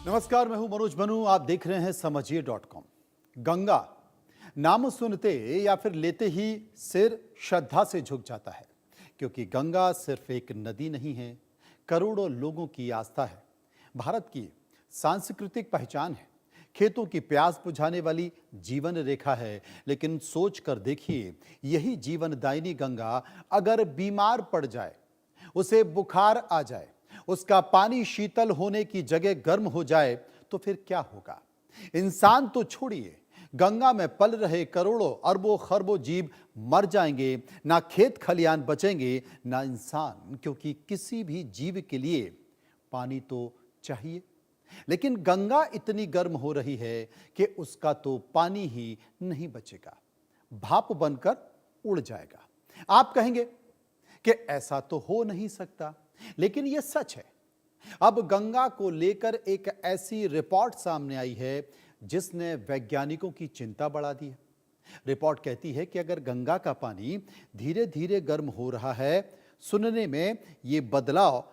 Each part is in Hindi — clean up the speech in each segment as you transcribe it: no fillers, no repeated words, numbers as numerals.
नमस्कार, मैं हूं मनोज बनू। आप देख रहे हैं समझिए.com। गंगा नाम सुनते या फिर लेते ही सिर श्रद्धा से झुक जाता है, क्योंकि गंगा सिर्फ एक नदी नहीं है, करोड़ों लोगों की आस्था है, भारत की सांस्कृतिक पहचान है, खेतों की प्यास बुझाने वाली जीवन रेखा है। लेकिन सोच कर देखिए, यही जीवनदायिनी गंगा अगर बीमार पड़ जाए, उसे बुखार आ जाए, उसका पानी शीतल होने की जगह गर्म हो जाए, तो फिर क्या होगा? इंसान तो छोड़िए, गंगा में पल रहे करोड़ों अरबों खरबों जीव मर जाएंगे। ना खेत खलियान बचेंगे, ना इंसान, क्योंकि किसी भी जीव के लिए पानी तो चाहिए। लेकिन गंगा इतनी गर्म हो रही है कि उसका तो पानी ही नहीं बचेगा, भाप बनकर उड़ जाएगा। आप कहेंगे कि ऐसा तो हो नहीं सकता, लेकिन यह सच है। अब गंगा को लेकर एक ऐसी रिपोर्ट सामने आई है जिसने वैज्ञानिकों की चिंता बढ़ा दी है। रिपोर्ट कहती है कि अगर गंगा का पानी धीरे धीरे गर्म हो रहा है, सुनने में यह बदलाव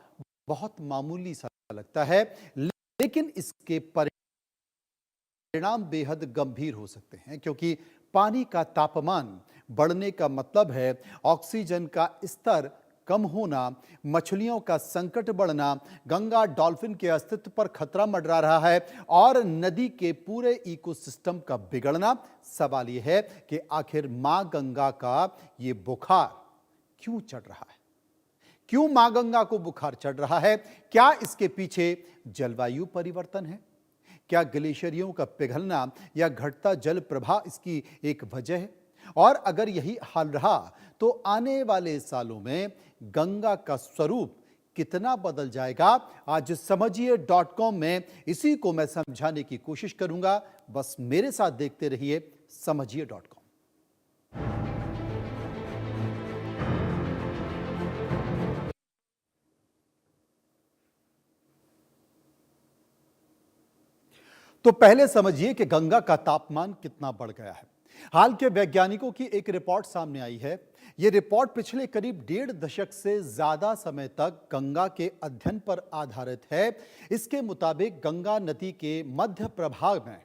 बहुत मामूली सा लगता है, लेकिन इसके परिणाम बेहद गंभीर हो सकते हैं, क्योंकि पानी का तापमान बढ़ने का मतलब है ऑक्सीजन का स्तर कम होना, मछलियों का संकट बढ़ना, गंगा डॉल्फिन के अस्तित्व पर खतरा मंडरा रहा है और नदी के पूरे इकोसिस्टम का बिगड़ना। सवाल यह है कि आखिर मां गंगा का ये बुखार क्यों चढ़ रहा है? क्यों मां गंगा को बुखार चढ़ रहा है? क्या इसके पीछे जलवायु परिवर्तन है? क्या ग्लेशियरों का पिघलना या घटता जल प्रवाह इसकी एक वजह है? और अगर यही हाल रहा तो आने वाले सालों में गंगा का स्वरूप कितना बदल जाएगा? आज समझिए.com में इसी को मैं समझाने की कोशिश करूंगा। बस मेरे साथ देखते रहिए समझिए.com। तो पहले समझिए कि गंगा का तापमान कितना बढ़ गया है। हाल के वैज्ञानिकों की एक रिपोर्ट सामने आई है। यह रिपोर्ट पिछले करीब 1.5 दशक से ज्यादा समय तक गंगा के अध्ययन पर आधारित है। इसके मुताबिक गंगा नदी के मध्य प्रभाग में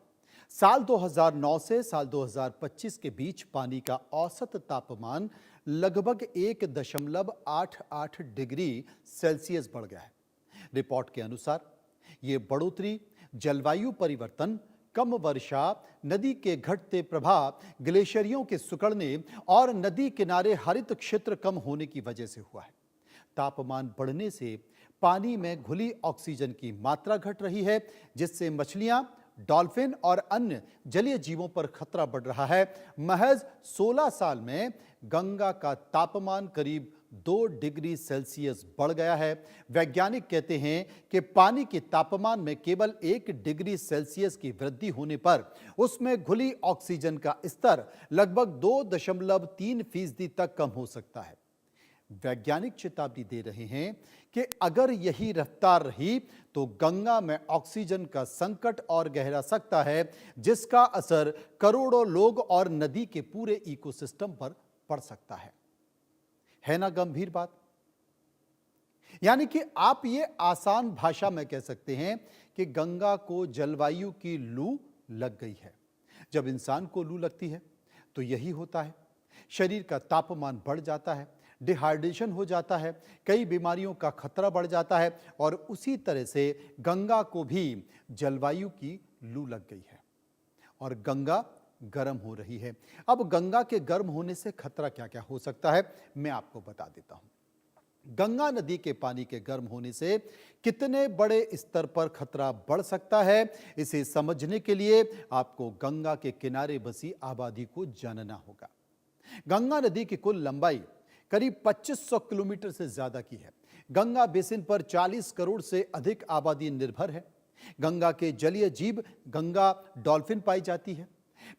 साल 2009 से साल 2025 के बीच पानी का औसत तापमान लगभग 1.88 डिग्री सेल्सियस बढ़ गया है। रिपोर्ट के अनुसार यह बढ़ोतरी जलवायु परिवर्तन, कम वर्षा, नदी के घटते प्रवाह, ग्लेशियरों के सिकुड़ने और नदी किनारे हरित क्षेत्र कम होने की वजह से हुआ है। तापमान बढ़ने से पानी में घुली ऑक्सीजन की मात्रा घट रही है, जिससे मछलियां, डॉल्फिन और अन्य जलीय जीवों पर खतरा बढ़ रहा है। महज 16 साल में गंगा का तापमान करीब 2 डिग्री सेल्सियस बढ़ गया है। वैज्ञानिक कहते हैं कि पानी के तापमान में केवल 1 डिग्री सेल्सियस की वृद्धि होने पर उसमें घुली ऑक्सीजन का स्तर लगभग 2.3% तक कम हो सकता है। वैज्ञानिक चेतावनी दे रहे हैं कि अगर यही रफ्तार रही तो गंगा में ऑक्सीजन का संकट और गहरा सकता है, जिसका असर करोड़ों लोग और नदी के पूरे इकोसिस्टम पर पड़ सकता है ना गंभीर बात? यानी कि आप ये आसान भाषा में कह सकते हैं कि गंगा को जलवायु की लू लग गई है। जब इंसान को लू लगती है तो यही होता है, शरीर का तापमान बढ़ जाता है, डिहाइड्रेशन हो जाता है, कई बीमारियों का खतरा बढ़ जाता है और उसी तरह से गंगा को भी जलवायु की लू लग गई है और गंगा गर्म हो रही है। अब गंगा के गर्म होने से खतरा क्या क्या हो सकता है, मैं आपको बता देता हूं। गंगा नदी के पानी के गर्म होने से कितने बड़े स्तर पर खतरा बढ़ सकता है, इसे समझने के लिए आपको गंगा के किनारे बसी आबादी को जानना होगा। गंगा नदी की कुल लंबाई करीब 2500 किलोमीटर से ज्यादा की है। गंगा बेसिन पर 40 करोड़ से अधिक आबादी निर्भर है। गंगा के जलीय जीव गंगा डॉल्फिन पाई जाती है।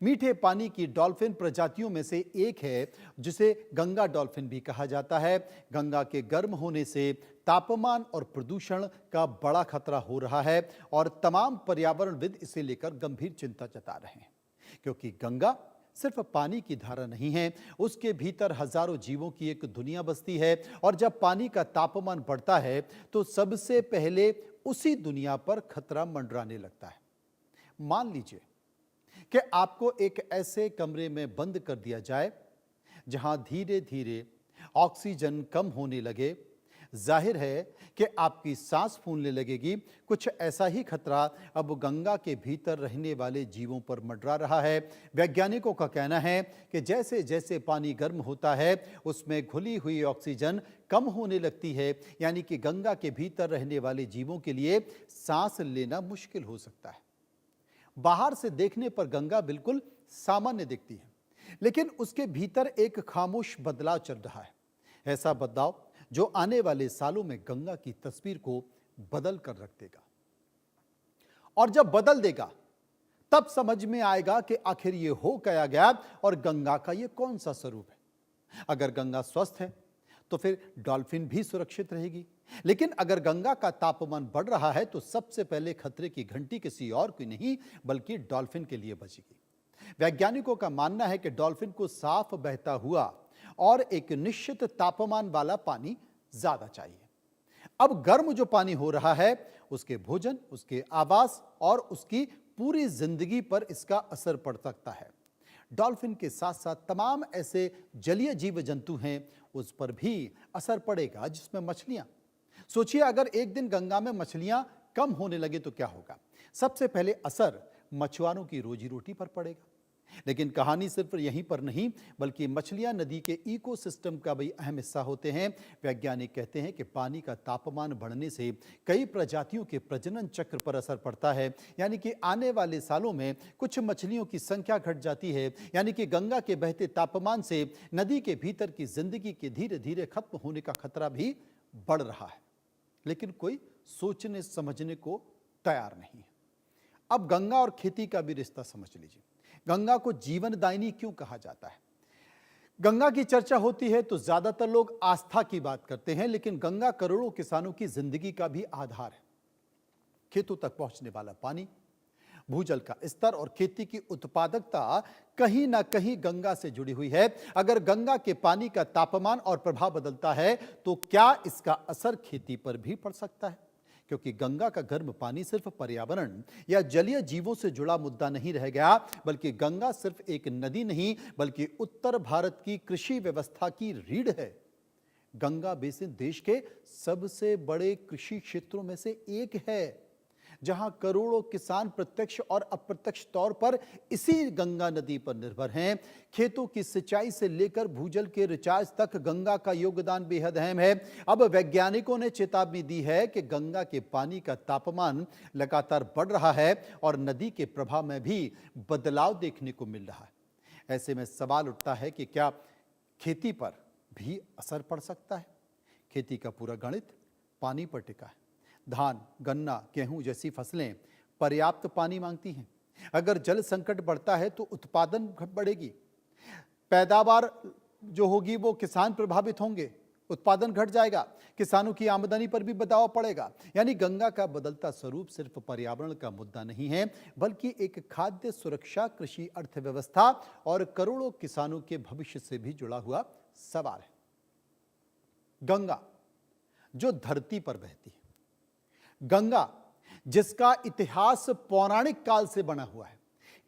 मीठे पानी की डॉल्फिन प्रजातियों में से एक है, जिसे गंगा डॉल्फिन भी कहा जाता है। गंगा के गर्म होने से तापमान और प्रदूषण का बड़ा खतरा हो रहा है और तमाम पर्यावरणविद इसे लेकर गंभीर चिंता जता रहे हैं, क्योंकि गंगा सिर्फ पानी की धारा नहीं है, उसके भीतर हजारों जीवों की एक दुनिया बसती है। और जब पानी का तापमान बढ़ता है तो सबसे पहले उसी दुनिया पर खतरा मंडराने लगता है। मान लीजिए कि आपको एक ऐसे कमरे में बंद कर दिया जाए जहां धीरे धीरे ऑक्सीजन कम होने लगे। जाहिर है कि आपकी सांस फूलने लगेगी। कुछ ऐसा ही खतरा अब गंगा के भीतर रहने वाले जीवों पर मंडरा रहा है। वैज्ञानिकों का कहना है कि जैसे जैसे पानी गर्म होता है उसमें घुली हुई ऑक्सीजन कम होने लगती है, यानी कि गंगा के भीतर रहने वाले जीवों के लिए सांस लेना मुश्किल हो सकता है। बाहर से देखने पर गंगा बिल्कुल सामान्य दिखती है, लेकिन उसके भीतर एक खामोश बदलाव चल रहा है। ऐसा बदलाव जो आने वाले सालों में गंगा की तस्वीर को बदल कर रख देगा। और जब बदल देगा तब समझ में आएगा कि आखिर ये हो क्या गया और गंगा का ये कौन सा स्वरूप है। अगर गंगा स्वस्थ है तो फिर डॉल्फिन भी सुरक्षित रहेगी, लेकिन अगर गंगा का तापमान बढ़ रहा है तो सबसे पहले खतरे की घंटी किसी और की नहीं बल्कि डॉल्फिन के लिए बजेगी। वैज्ञानिकों का मानना है कि डॉल्फिन को साफ बहता हुआ और एक निश्चित तापमान वाला पानी ज्यादा चाहिए। अब गर्म जो पानी हो रहा है उसके भोजन, उसके आवास और उसकी पूरी जिंदगी पर इसका असर पड़ सकता है। डॉल्फिन के साथ साथ तमाम ऐसे जलीय जीव जंतु हैं उस पर भी असर पड़ेगा, जिसमें मछलियां। सोचिए अगर एक दिन गंगा में मछलियां कम होने लगे तो क्या होगा। सबसे पहले असर मछुआरों की रोजी रोटी पर पड़ेगा। लेकिन कहानी सिर्फ यहीं पर नहीं बल्कि मछलियां नदी के इकोसिस्टम का भी अहम हिस्सा होते हैं। वैज्ञानिक कहते हैं कि पानी का तापमान बढ़ने से कई प्रजातियों के प्रजनन चक्र पर असर पड़ता है, यानी कि आने वाले सालों में कुछ मछलियों की संख्या घट जाती है। यानी कि गंगा के बहते तापमान से नदी के भीतर की जिंदगी के धीरे धीरे खत्म होने का खतरा भी बढ़ रहा है, लेकिन कोई सोचने समझने को तैयार नहीं है। अब गंगा और खेती का भी रिश्ता समझ लीजिए। गंगा को जीवनदायिनी क्यों कहा जाता है? गंगा की चर्चा होती है तो ज्यादातर लोग आस्था की बात करते हैं, लेकिन गंगा करोड़ों किसानों की जिंदगी का भी आधार है। खेतों तक पहुंचने वाला पानी, भूजल का स्तर और खेती की उत्पादकता कहीं ना कहीं गंगा से जुड़ी हुई है। अगर गंगा के पानी का तापमान और प्रभाव बदलता है तो क्या इसका असर खेती पर भी पड़ सकता है? क्योंकि गंगा का गर्म पानी सिर्फ पर्यावरण या जलीय जीवों से जुड़ा मुद्दा नहीं रह गया, बल्कि गंगा सिर्फ एक नदी नहीं बल्कि उत्तर भारत की कृषि व्यवस्था की रीढ़ है। गंगा बेसिन देश के सबसे बड़े कृषि क्षेत्रों में से एक है, जहां करोड़ों किसान प्रत्यक्ष और अप्रत्यक्ष तौर पर इसी गंगा नदी पर निर्भर हैं। खेतों की सिंचाई से लेकर भूजल के रिचार्ज तक गंगा का योगदान बेहद अहम है। अब वैज्ञानिकों ने चेतावनी दी है कि गंगा के पानी का तापमान लगातार बढ़ रहा है और नदी के प्रवाह में भी बदलाव देखने को मिल रहा है। ऐसे में सवाल उठता है कि क्या खेती पर भी असर पड़ सकता है? खेती का पूरा गणित पानी पर टिका है। धान, गन्ना, गेहूं जैसी फसलें पर्याप्त पानी मांगती हैं। अगर जल संकट बढ़ता है तो उत्पादन बढ़ेगी, पैदावार जो होगी वो किसान प्रभावित होंगे, उत्पादन घट जाएगा, किसानों की आमदनी पर भी दबाव पड़ेगा। यानी गंगा का बदलता स्वरूप सिर्फ पर्यावरण का मुद्दा नहीं है बल्कि एक खाद्य सुरक्षा, कृषि अर्थव्यवस्था और करोड़ों किसानों के भविष्य से भी जुड़ा हुआ सवाल है। गंगा जो धरती पर बहती है, गंगा जिसका इतिहास पौराणिक काल से बना हुआ है।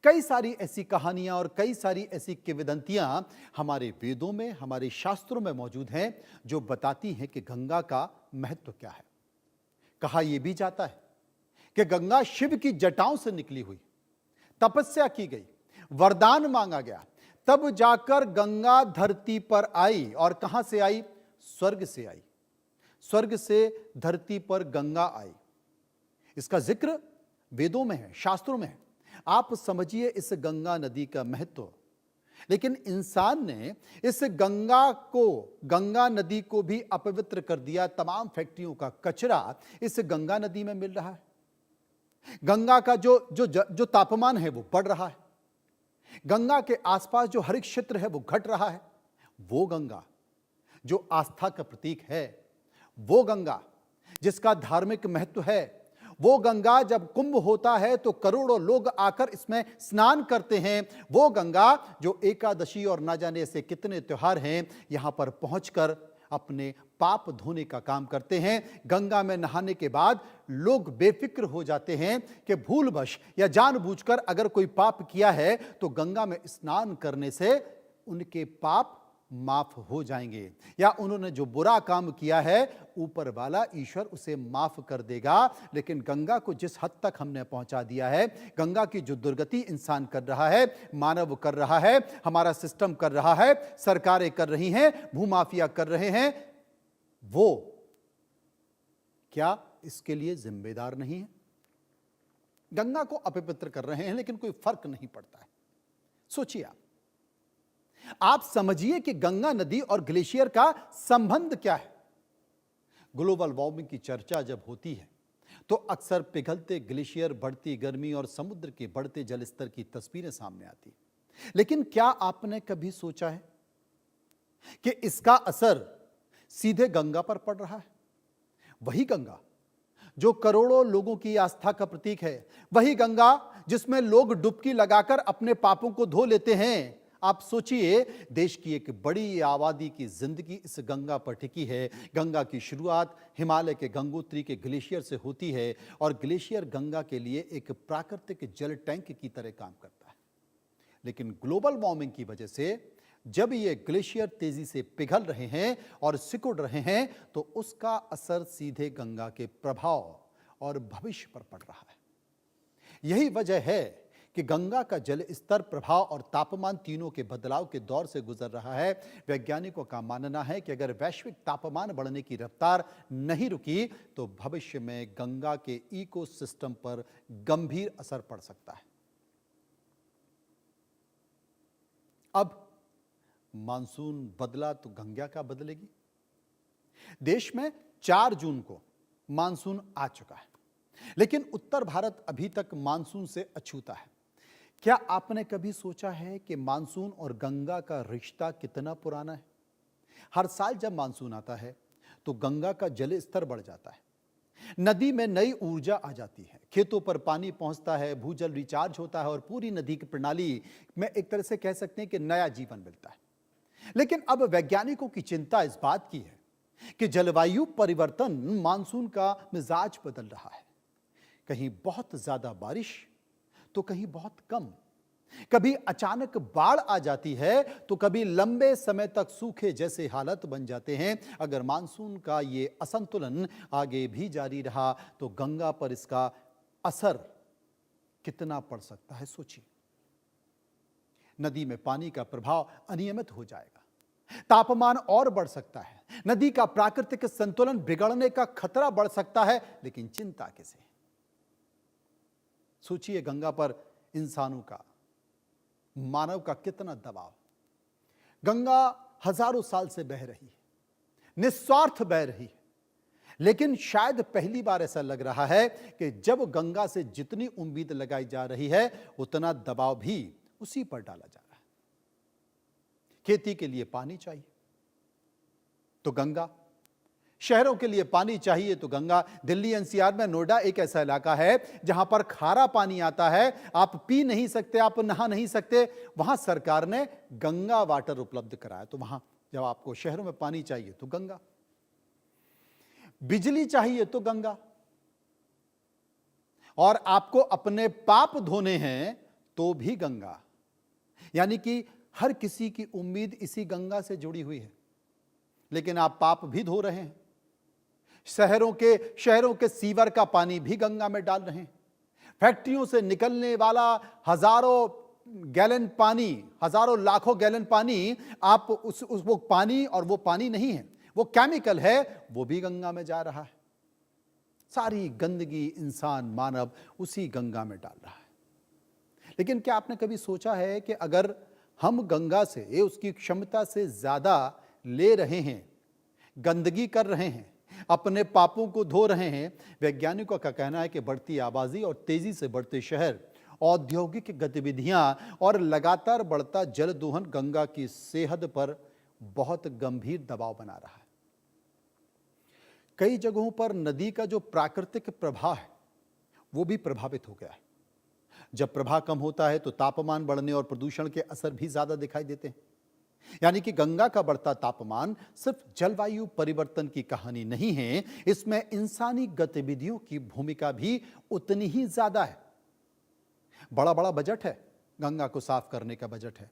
कई सारी ऐसी कहानियां और कई सारी ऐसी किंवदंतियां हमारे वेदों में, हमारे शास्त्रों में मौजूद हैं जो बताती हैं कि गंगा का महत्व क्या है। कहा यह भी जाता है कि गंगा शिव की जटाओं से निकली हुई, तपस्या की गई, वरदान मांगा गया, तब जाकर गंगा धरती पर आई। और कहां से आई? स्वर्ग से आई। स्वर्ग से धरती पर गंगा आई। इसका जिक्र वेदों में है, शास्त्रों में है। आप समझिए इस गंगा नदी का महत्व। लेकिन इंसान ने इस गंगा नदी को भी अपवित्र कर दिया। तमाम फैक्ट्रियों का कचरा इस गंगा नदी में मिल रहा है। गंगा का जो तापमान है वो बढ़ रहा है। गंगा के आसपास जो हरित क्षेत्र है वो घट रहा है। वो गंगा जो आस्था का प्रतीक है, वो गंगा जिसका धार्मिक महत्व है, वो गंगा जब कुंभ होता है तो करोड़ों लोग आकर इसमें स्नान करते हैं। वो गंगा जो एकादशी और ना जाने ऐसे कितने त्योहार हैं यहां पर पहुंचकर अपने पाप धोने का काम करते हैं। गंगा में नहाने के बाद लोग बेफिक्र हो जाते हैं कि भूलवश या जानबूझकर अगर कोई पाप किया है तो गंगा में स्नान करने से उनके पाप माफ हो जाएंगे, या उन्होंने जो बुरा काम किया है ऊपर वाला ईश्वर उसे माफ कर देगा। लेकिन गंगा को जिस हद तक हमने पहुंचा दिया है, गंगा की जो दुर्गति इंसान कर रहा है, मानव कर रहा है, हमारा सिस्टम कर रहा है, सरकारें कर रही हैं, भूमाफिया कर रहे हैं, वो क्या इसके लिए जिम्मेदार नहीं है? गंगा को अपवित्र कर रहे हैं लेकिन कोई फर्क नहीं पड़ता है। सोचिए आप समझिए कि गंगा नदी और ग्लेशियर का संबंध क्या है। ग्लोबल वार्मिंग की चर्चा जब होती है तो अक्सर पिघलते ग्लेशियर, बढ़ती गर्मी और समुद्र के बढ़ते जलस्तर की तस्वीरें सामने आती हैं। लेकिन क्या आपने कभी सोचा है कि इसका असर सीधे गंगा पर पड़ रहा है? वही गंगा जो करोड़ों लोगों की आस्था का प्रतीक है, वही गंगा जिसमें लोग डुबकी लगाकर अपने पापों को धो लेते हैं। आप सोचिए, देश की एक बड़ी आबादी की जिंदगी इस गंगा पर टिकी है। गंगा की शुरुआत हिमालय के गंगोत्री के ग्लेशियर से होती है और ग्लेशियर गंगा के लिए एक प्राकृतिक जल टैंक की तरह काम करता है। लेकिन ग्लोबल वार्मिंग की वजह से जब ये ग्लेशियर तेजी से पिघल रहे हैं और सिकुड़ रहे हैं तो उसका असर सीधे गंगा के प्रभाव और भविष्य पर पड़ रहा है। यही वजह है कि गंगा का जल स्तर, प्रभाव और तापमान तीनों के बदलाव के दौर से गुजर रहा है। वैज्ञानिकों का मानना है कि अगर वैश्विक तापमान बढ़ने की रफ्तार नहीं रुकी तो भविष्य में गंगा के इकोसिस्टम पर गंभीर असर पड़ सकता है। अब मानसून बदला तो गंगा क्या बदलेगी? देश में 4 जून को मानसून आ चुका है, लेकिन उत्तर भारत अभी तक मानसून से अछूता है। क्या आपने कभी सोचा है कि मानसून और गंगा का रिश्ता कितना पुराना है? हर साल जब मानसून आता है तो गंगा का जल स्तर बढ़ जाता है, नदी में नई ऊर्जा आ जाती है, खेतों पर पानी पहुंचता है, भूजल रिचार्ज होता है और पूरी नदी की प्रणाली में एक तरह से कह सकते हैं कि नया जीवन मिलता है। लेकिन अब वैज्ञानिकों की चिंता इस बात की है कि जलवायु परिवर्तन मानसून का मिजाज बदल रहा है। कहीं बहुत ज्यादा बारिश तो कहीं बहुत कम, कभी अचानक बाढ़ आ जाती है तो कभी लंबे समय तक सूखे जैसे हालत बन जाते हैं। अगर मानसून का ये असंतुलन आगे भी जारी रहा तो गंगा पर इसका असर कितना पड़ सकता है, सोचिए। नदी में पानी का प्रभाव अनियमित हो जाएगा, तापमान और बढ़ सकता है, नदी का प्राकृतिक संतुलन बिगड़ने का खतरा बढ़ सकता है। लेकिन चिंता किसे? सोचिए गंगा पर इंसानों का, मानव का कितना दबाव। गंगा हजारों साल से बह रही है, निस्वार्थ बह रही है, लेकिन शायद पहली बार ऐसा लग रहा है कि जब गंगा से जितनी उम्मीद लगाई जा रही है उतना दबाव भी उसी पर डाला जा रहा है। खेती के लिए पानी चाहिए तो गंगा, शहरों के लिए पानी चाहिए तो गंगा। दिल्ली एनसीआर में नोएडा एक ऐसा इलाका है जहां पर खारा पानी आता है, आप पी नहीं सकते, आप नहा नहीं सकते। वहां सरकार ने गंगा वाटर उपलब्ध कराया। तो वहां जब आपको शहरों में पानी चाहिए तो गंगा, बिजली चाहिए तो गंगा, और आपको अपने पाप धोने हैं तो भी गंगा। यानी कि हर किसी की उम्मीद इसी गंगा से जुड़ी हुई है। लेकिन आप पाप भी धो रहे हैं, शहरों के सीवर का पानी भी गंगा में डाल रहे हैं, फैक्ट्रियों से निकलने वाला हजारों गैलन पानी, हजारों लाखों गैलन पानी, आप वो पानी, और वो पानी नहीं है, वो केमिकल है, वो भी गंगा में जा रहा है। सारी गंदगी इंसान, मानव उसी गंगा में डाल रहा है। लेकिन क्या आपने कभी सोचा है कि अगर हम गंगा से उसकी क्षमता से ज्यादा ले रहे हैं, गंदगी कर रहे हैं, अपने पापों को धो रहे हैं? वैज्ञानिकों का कहना है कि बढ़ती आबादी और तेजी से बढ़ते शहर, औद्योगिक गतिविधियां और लगातार बढ़ता जल दोहन गंगा की सेहत पर बहुत गंभीर दबाव बना रहा है। कई जगहों पर नदी का जो प्राकृतिक प्रवाह है वो भी प्रभावित हो गया है। जब प्रवाह कम होता है तो तापमान बढ़ने और प्रदूषण के असर भी ज्यादा दिखाई देते हैं। यानी कि गंगा का बढ़ता तापमान सिर्फ जलवायु परिवर्तन की कहानी नहीं है, इसमें इंसानी गतिविधियों की भूमिका भी उतनी ही ज्यादा है। बड़ा बड़ा बजट है, गंगा को साफ करने का बजट है।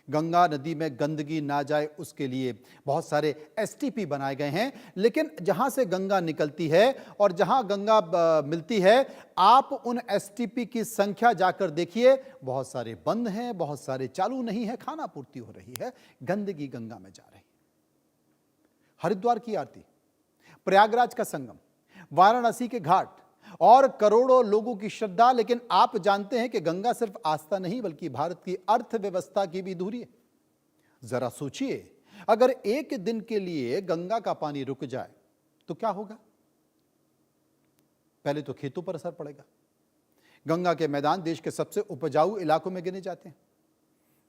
गंगा नदी में गंदगी ना जाए उसके लिए बहुत सारे एसटीपी बनाए गए हैं, लेकिन जहां से गंगा निकलती है और जहां गंगा मिलती है, आप उन एसटीपी की संख्या जाकर देखिए, बहुत सारे बंद हैं, बहुत सारे चालू नहीं है, खानापूर्ति हो रही है, गंदगी गंगा में जा रही है। हरिद्वार की आरती, प्रयागराज का संगम, वाराणसी के घाट और करोड़ों लोगों की श्रद्धा, लेकिन आप जानते हैं कि गंगा सिर्फ आस्था नहीं बल्कि भारत की अर्थव्यवस्था की भी धुरी है। जरा सोचिए, अगर एक दिन के लिए गंगा का पानी रुक जाए तो क्या होगा? पहले तो खेतों पर असर पड़ेगा। गंगा के मैदान देश के सबसे उपजाऊ इलाकों में गिने जाते हैं।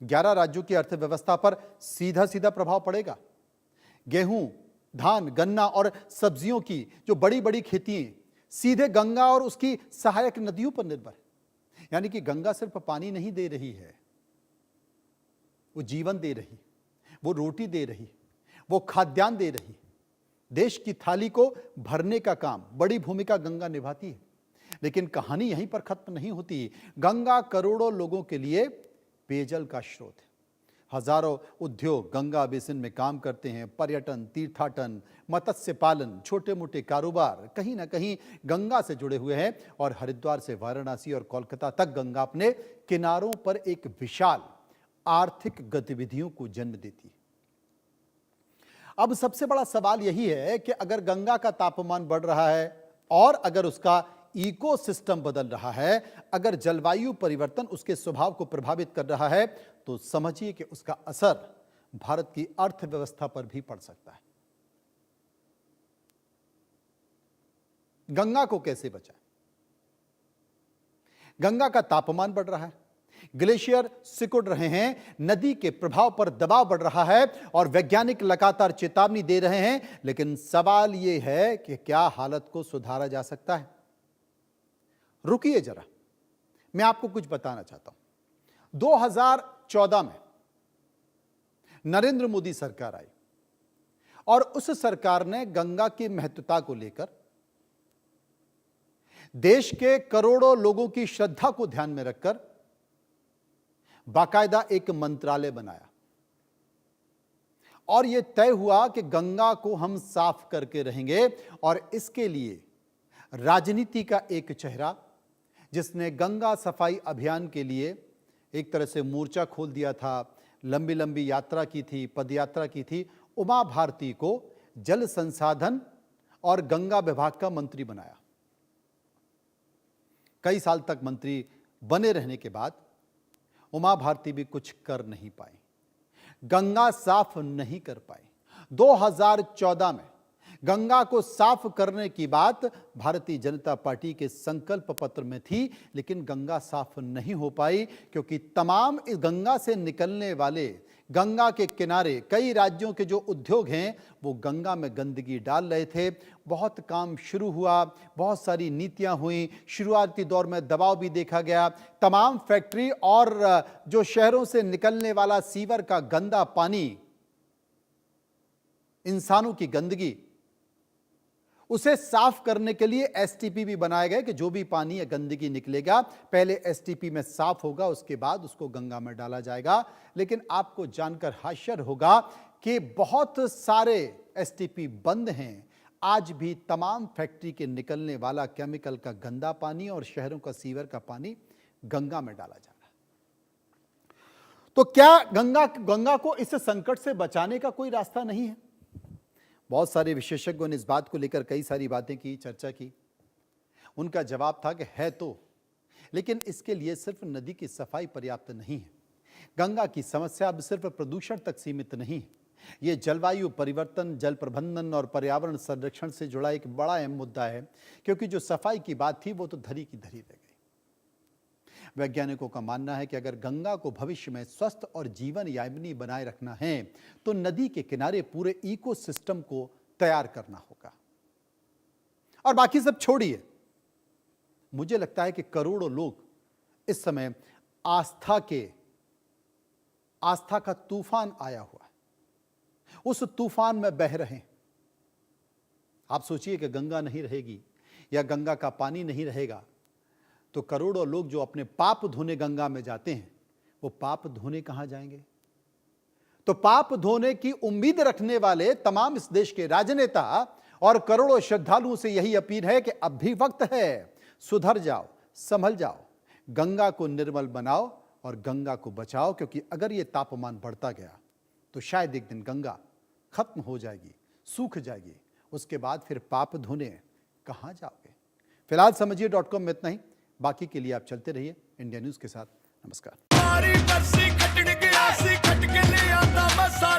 11 राज्यों की अर्थव्यवस्था पर सीधा सीधा प्रभाव पड़ेगा। गेहूं, धान, गन्ना और सब्जियों की जो बड़ी बड़ी खेतियां सीधे गंगा और उसकी सहायक नदियों पर निर्भर है। यानी कि गंगा सिर्फ पानी नहीं दे रही है, वो जीवन दे रही, वो रोटी दे रही, वो खाद्यान्न दे रही। देश की थाली को भरने का काम बड़ी भूमिका गंगा निभाती है। लेकिन कहानी यहीं पर खत्म नहीं होती। गंगा करोड़ों लोगों के लिए पेयजल का स्रोत है। हजारों उद्योग गंगा बेसिन में काम करते हैं। पर्यटन, तीर्थाटन, मत्स्य पालन, छोटे मोटे कारोबार कहीं ना कहीं गंगा से जुड़े हुए हैं। और हरिद्वार से वाराणसी और कोलकाता तक गंगा अपने किनारों पर एक विशाल आर्थिक गतिविधियों को जन्म देती है। अब सबसे बड़ा सवाल यही है कि अगर गंगा का तापमान बढ़ रहा है और अगर उसका इकोसिस्टम बदल रहा है, अगर जलवायु परिवर्तन उसके स्वभाव को प्रभावित कर रहा है, तो समझिए कि उसका असर भारत की अर्थव्यवस्था पर भी पड़ सकता है। गंगा को कैसे बचाएं? गंगा का तापमान बढ़ रहा है, ग्लेशियर सिकुड़ रहे हैं, नदी के प्रभाव पर दबाव बढ़ रहा है और वैज्ञानिक लगातार चेतावनी दे रहे हैं। लेकिन सवाल यह है कि क्या हालत को सुधारा जा सकता है? रुकिए जरा, मैं आपको कुछ बताना चाहता हूं। 2014 में नरेंद्र मोदी सरकार आई और उस सरकार ने गंगा की महत्वता को लेकर देश के करोड़ों लोगों की श्रद्धा को ध्यान में रखकर बाकायदा एक मंत्रालय बनाया और यह तय हुआ कि गंगा को हम साफ करके रहेंगे। और इसके लिए राजनीति का एक चेहरा, जिसने गंगा सफाई अभियान के लिए एक तरह से मोर्चा खोल दिया था, लंबी लंबी यात्रा की थी, पदयात्रा की थी, उमा भारती को जल संसाधन और गंगा विभाग का मंत्री बनाया। कई साल तक मंत्री बने रहने के बाद उमा भारती भी कुछ कर नहीं पाई, गंगा साफ नहीं कर पाई। 2014 में गंगा को साफ करने की बात भारतीय जनता पार्टी के संकल्प पत्र में थी, लेकिन गंगा साफ नहीं हो पाई क्योंकि तमाम इस गंगा से निकलने वाले, गंगा के किनारे कई राज्यों के जो उद्योग हैं वो गंगा में गंदगी डाल रहे थे। बहुत काम शुरू हुआ, बहुत सारी नीतियां हुई, शुरुआती दौर में दबाव भी देखा गया। तमाम फैक्ट्री और जो शहरों से निकलने वाला सीवर का गंदा पानी, इंसानों की गंदगी, उसे साफ करने के लिए एसटीपी भी बनाए गए कि जो भी पानी या गंदगी निकलेगा पहले एसटीपी में साफ होगा, उसके बाद उसको गंगा में डाला जाएगा। लेकिन आपको जानकर आश्चर्य होगा कि बहुत सारे एसटीपी बंद हैं। आज भी तमाम फैक्ट्री के निकलने वाला केमिकल का गंदा पानी और शहरों का सीवर का पानी गंगा में डाला जा रहा है। तो क्या गंगा को इस संकट से बचाने का कोई रास्ता नहीं है? बहुत सारे विशेषज्ञों ने इस बात को लेकर कई सारी बातें की, चर्चा की। उनका जवाब था कि है तो, लेकिन इसके लिए सिर्फ नदी की सफाई पर्याप्त नहीं है। गंगा की समस्या अब सिर्फ प्रदूषण तक सीमित नहीं है, ये जलवायु परिवर्तन, जल प्रबंधन और पर्यावरण संरक्षण से जुड़ा एक बड़ा अहम मुद्दा है। क्योंकि जो सफाई की बात थी वो तो धरी की धरी रह गई। वैज्ञानिकों का मानना है कि अगर गंगा को भविष्य में स्वस्थ और जीवन यामिनी बनाए रखना है तो नदी के किनारे पूरे इकोसिस्टम को तैयार करना होगा। और बाकी सब छोड़िए, मुझे लगता है कि करोड़ों लोग इस समय आस्था का तूफान आया हुआ है, उस तूफान में बह रहे हैं। आप सोचिए कि गंगा नहीं रहेगी या गंगा का पानी नहीं रहेगा तो करोड़ों लोग जो अपने पाप धोने गंगा में जाते हैं, वो पाप धोने कहां जाएंगे? तो पाप धोने की उम्मीद रखने वाले तमाम इस देश के राजनेता और करोड़ों श्रद्धालुओं से यही अपील है कि अब भी वक्त है, सुधर जाओ, संभल जाओ, गंगा को निर्मल बनाओ और गंगा को बचाओ, क्योंकि अगर ये तापमान बढ़ता गया तो शायद एक दिन गंगा खत्म हो जाएगी, सूख जाएगी। उसके बाद फिर पाप धोने कहां जाओगे? फिलहाल समझिए.com में इतना ही। बाकी के लिए आप चलते रहिए इंडिया न्यूज के साथ। नमस्कार।